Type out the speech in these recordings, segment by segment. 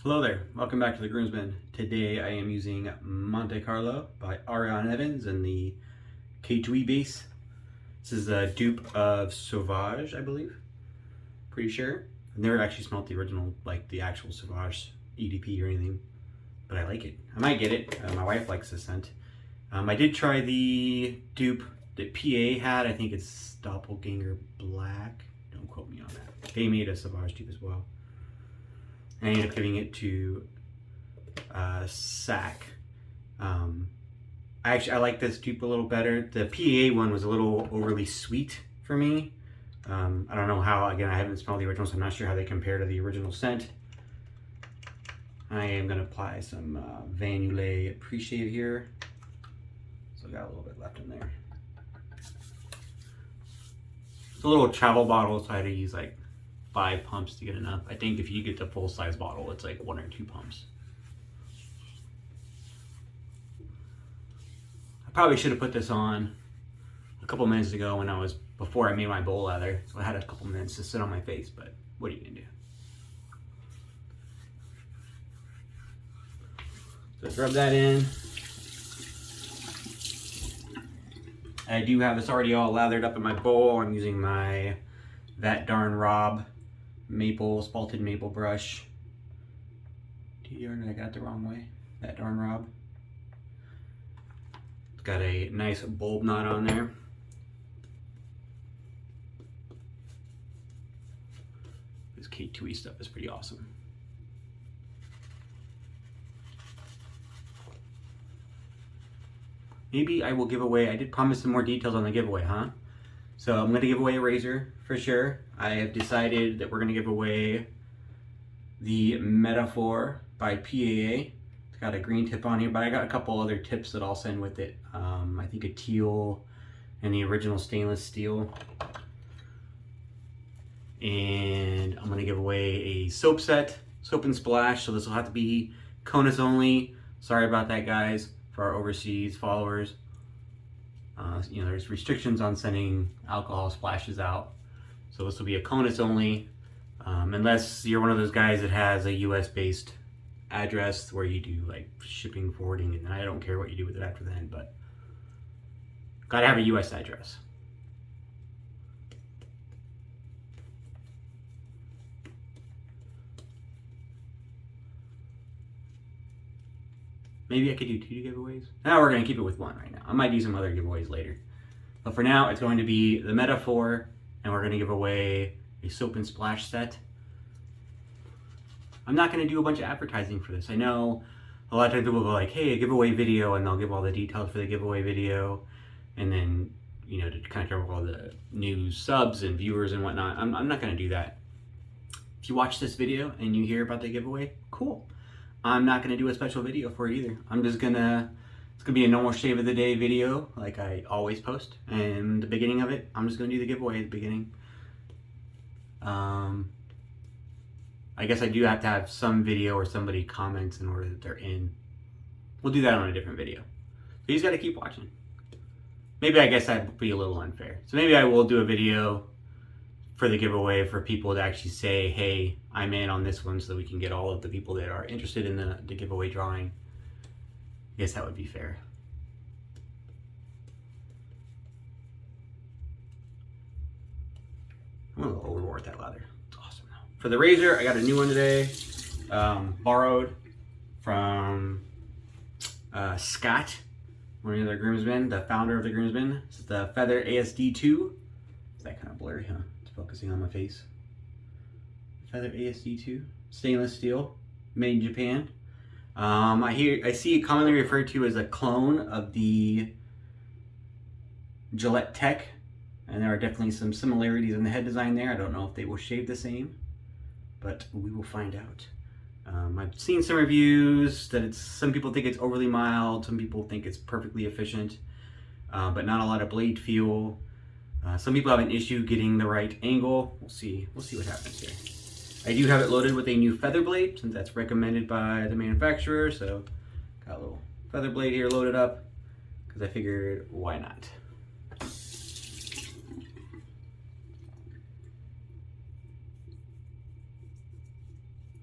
Hello there, welcome back to the Groomsmen. Today I am using Monte Carlo by Ariana in the K2E base. This is a dupe of Sauvage, I believe. Pretty sure. I've never actually smelled the original, like the actual Sauvage EDP or anything, but I like it. I might get it. My wife likes this scent. I did try the dupe that PA had. I think it's Doppelganger Black. Don't quote me on that. They made a Sauvage dupe as well. I ended up giving it to Sac. I like this dupe a little better. The PA one was a little overly sweet for me. I don't know how, again, I haven't smelled the original, so I'm not sure how they compare to the original scent. I am going to apply some Vanille Appreciate here. So I got a little bit left in there. It's a little travel bottle, so I had to use like 5 pumps to get enough. I think if you get the full size bottle, it's like 1 or 2 pumps. I probably should have put this on a couple minutes ago before I made my bowl leather. So I had a couple minutes to sit on my face, but what are you gonna do? So let's rub that in. I do have this already all lathered up in my bowl. I'm using my That Darn Rob spalted maple brush. I got it the wrong way. That Darn Rob. It's got a nice bulb knot on there. This K2E stuff is pretty awesome. Maybe I will give away, I did promise some more details on the giveaway, huh? So I'm going to give away a razor for sure. I have decided that we're going to give away the Metaphor by PAA. It's got a green tip on here, but I got a couple other tips that I'll send with it. I think a teal and the original stainless steel. And I'm going to give away a soap set, soap and splash. So this will have to be CONUS only. Sorry about that, guys, for our overseas followers. There's restrictions on sending alcohol splashes out. So this will be a CONUS only, unless you're one of those guys that has a US based address where you do like shipping, forwarding, and I don't care what you do with it after then, but gotta have a US address. Maybe I could do 2 giveaways. Now we're gonna keep it with 1 right now. I might do some other giveaways later. But for now, it's going to be the Metaphor, and we're gonna give away a soap and splash set. I'm not gonna do a bunch of advertising for this. I know a lot of times people go like, hey, a giveaway video, and they'll give all the details for the giveaway video. And then, to kind of cover all the new subs and viewers and whatnot. I'm not gonna do that. If you watch this video and you hear about the giveaway, cool. I'm not gonna do a special video for it either. It's gonna be a normal shave of the day video like I always post. And the beginning of it, I'm just gonna do the giveaway at the beginning. I guess I do have to have some video or somebody comments in order that they're in. We'll do that on a different video. So you just gotta keep watching. Maybe I guess that'd be a little unfair. So maybe I will do a video for the giveaway for people to actually say, hey, I'm in on this one, so that we can get all of the people that are interested in the giveaway drawing. I guess that would be fair. I'm gonna overboard that lather. It's awesome though. For the razor, I got a new one today. Borrowed from Scott, one of the other groomsmen, the founder of the groomsmen. This is the Feather AS-D2. Is that kind of blurry, huh? It's focusing on my face. Feather AS-D2, stainless steel, made in Japan. I see it commonly referred to as a clone of the Gillette Tech, and there are definitely some similarities in the head design there. I don't know if they will shave the same, but we will find out. I've seen some reviews that some people think it's overly mild, some people think it's perfectly efficient, but not a lot of blade feel. Some people have an issue getting the right angle. We'll see what happens here. I do have it loaded with a new feather blade, since that's recommended by the manufacturer. So got a little feather blade here loaded up, because I figured, why not?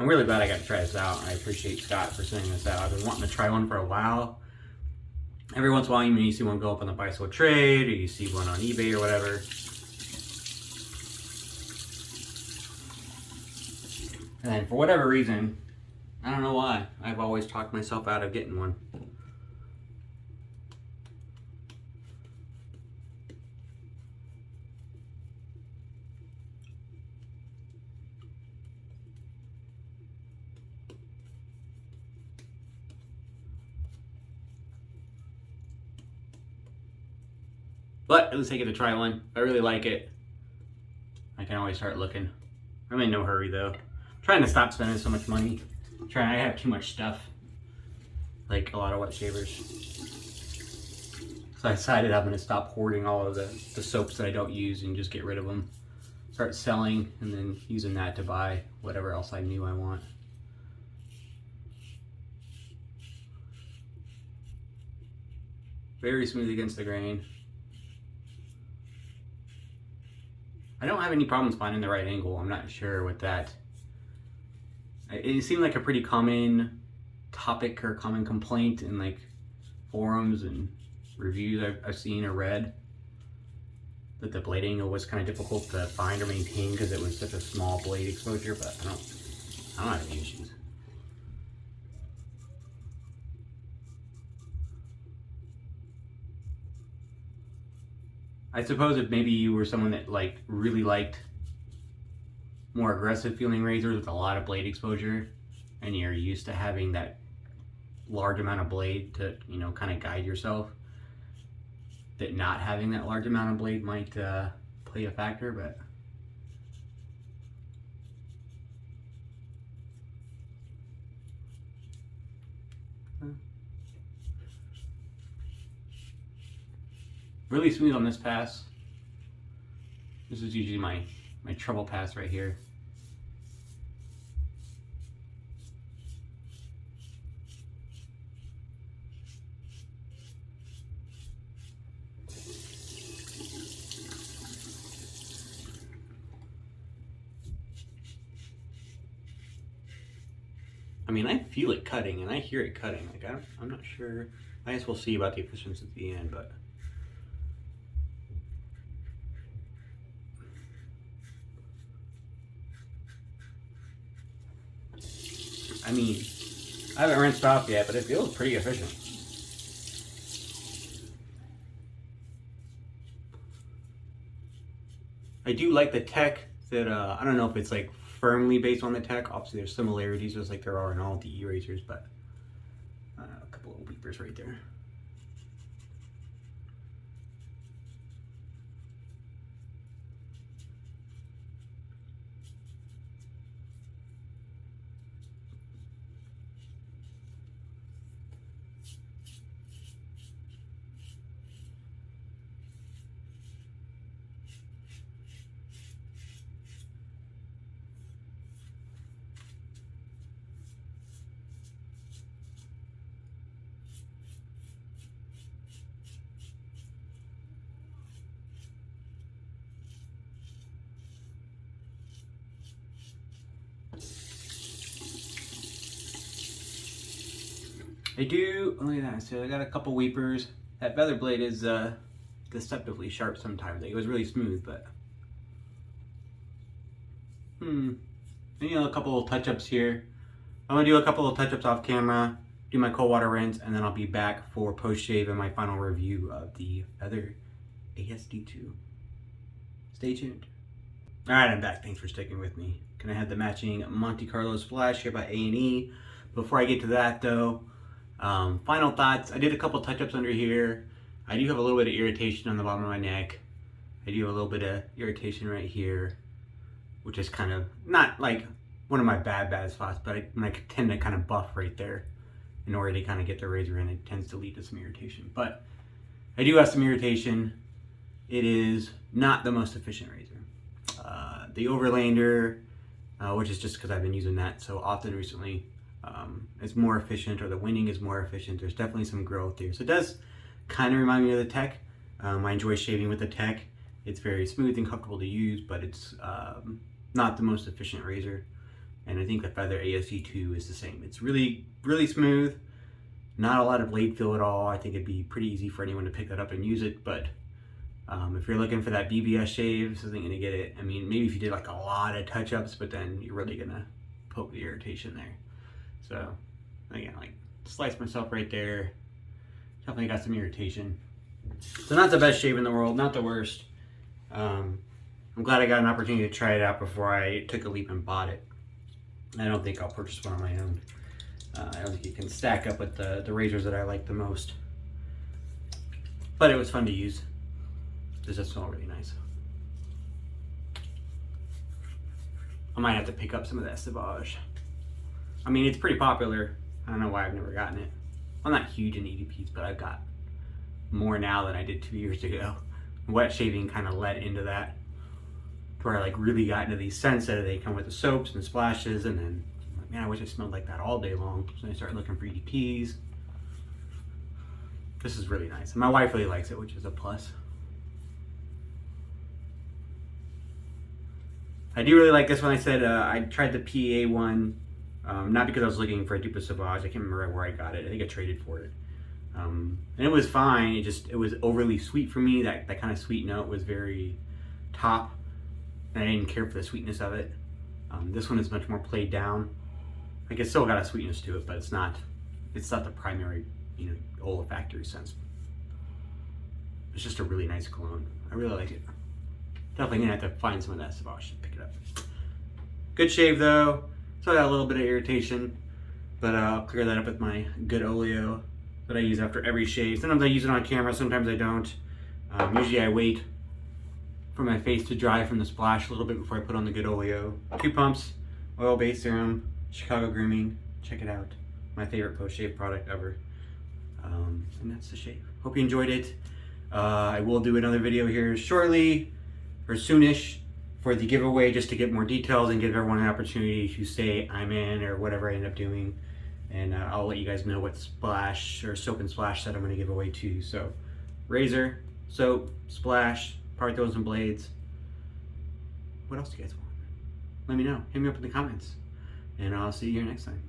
I'm really glad I got to try this out. I appreciate Scott for sending this out. I've been wanting to try one for a while. Every once in a while, you see one go up on the buy sell trade, or you see one on eBay or whatever. And then for whatever reason, I don't know why, I've always talked myself out of getting one. But at least I get to try one. I really like it. I can always start looking. I'm in no hurry though. I'm trying to stop spending so much money. I have too much stuff. Like a lot of wet shavers. So I decided I'm gonna stop hoarding all of the soaps that I don't use and just get rid of them. Start selling and then using that to buy whatever else I knew I want. Very smooth against the grain. I don't have any problems finding the right angle. I'm not sure with that. It seemed like a pretty common topic or common complaint in like forums and reviews I've seen or read, that the blade angle was kind of difficult to find or maintain because it was such a small blade exposure, but I don't have any issues. I suppose if maybe you were someone that like really liked more aggressive feeling razors with a lot of blade exposure, and you're used to having that large amount of blade to, you know, kind of guide yourself, that not having that large amount of blade might play a factor, but really smooth on this pass. This is usually my trouble pass right here. I mean, I feel it cutting and I hear it cutting. Like I'm not sure. I guess we'll see about the efficiency at the end, but I mean, I haven't rinsed off yet, but it feels pretty efficient. I do like the tech that, I don't know if it's like firmly based on the tech. Obviously there's similarities just like there are in all DE razors, but a couple of weepers right there. I do, look at that, so I got a couple weepers. That feather blade is deceptively sharp sometimes. Like, it was really smooth, but and, you know, a couple of touch-ups here. I'm gonna do a couple of touch-ups off camera, do my cold water rinse, and then I'll be back for post-shave and my final review of the other AS-D2. Stay tuned. All right, I'm back. Thanks for sticking with me. Gonna have the matching Monte Carlo splash here by A&E. Before I get to that though, final thoughts. I did a couple touch-ups under here. I do have a little bit of irritation on the bottom of my neck. I do have a little bit of irritation right here, which is kind of not like one of my bad spots, but I tend to kind of buff right there in order to kind of get the razor in. It tends to lead to some irritation, but I do have some irritation. It is not the most efficient razor. The Overlander, which is just because I've been using that so often recently, is more efficient, or the winding is more efficient. There's definitely some growth there. So it does kind of remind me of the Tech. I enjoy shaving with the Tech. It's very smooth and comfortable to use, but it's not the most efficient razor. And I think the Feather AS-D2 is the same. It's really, really smooth. Not a lot of blade feel at all. I think it'd be pretty easy for anyone to pick that up and use it, but if you're looking for that BBS shave, this isn't gonna get it. I mean, maybe if you did like a lot of touch-ups, but then you're really gonna poke the irritation there. So again, like slice myself right there. Definitely got some irritation. So not the best shave in the world, not the worst. I'm glad I got an opportunity to try it out before I took a leap and bought it. I don't think I'll purchase one on my own. I don't think it can stack up with the razors that I like the most. But it was fun to use. Does that smell really nice? I might have to pick up some of that Sauvage. I mean, it's pretty popular. I don't know why I've never gotten it. I'm not huge in EDPs, but I've got more now than I did 2 years ago. Wet shaving kind of led into that, where I like really got into these scents that they come with the soaps and splashes, and then I'm like, man, I wish I smelled like that all day long. So I started looking for EDPs. This is really nice. And my wife really likes it, which is a plus. I do really like this one. I said I tried the PA one, not because I was looking for a dupe of Sauvage. I can't remember where I got it. I think I traded for it. And it was fine. It was overly sweet for me. That kind of sweet note was very top, and I didn't care for the sweetness of it. This one is much more played down. Like it's still got a sweetness to it, but it's not the primary, olfactory sense. It's just a really nice cologne. I really like it. Definitely gonna have to find some of that Sauvage to pick it up. Good shave though. So I got a little bit of irritation, but I'll clear that up with my good oleo that I use after every shave. Sometimes I use it on camera, sometimes I don't. Usually I wait for my face to dry from the splash a little bit before I put on the good oleo. 2 pumps, oil-based serum, Chicago Grooming. Check it out. My favorite post-shave product ever. And that's the shave. Hope you enjoyed it. I will do another video here shortly, or soonish, for the giveaway, just to get more details and give everyone an opportunity to say I'm in or whatever I end up doing. And I'll let you guys know what splash or soap and splash set I'm going to give away too. So razor, soap, splash, part those and blades. What else do you guys want? Let me know. Hit me up in the comments. And I'll see you here next time.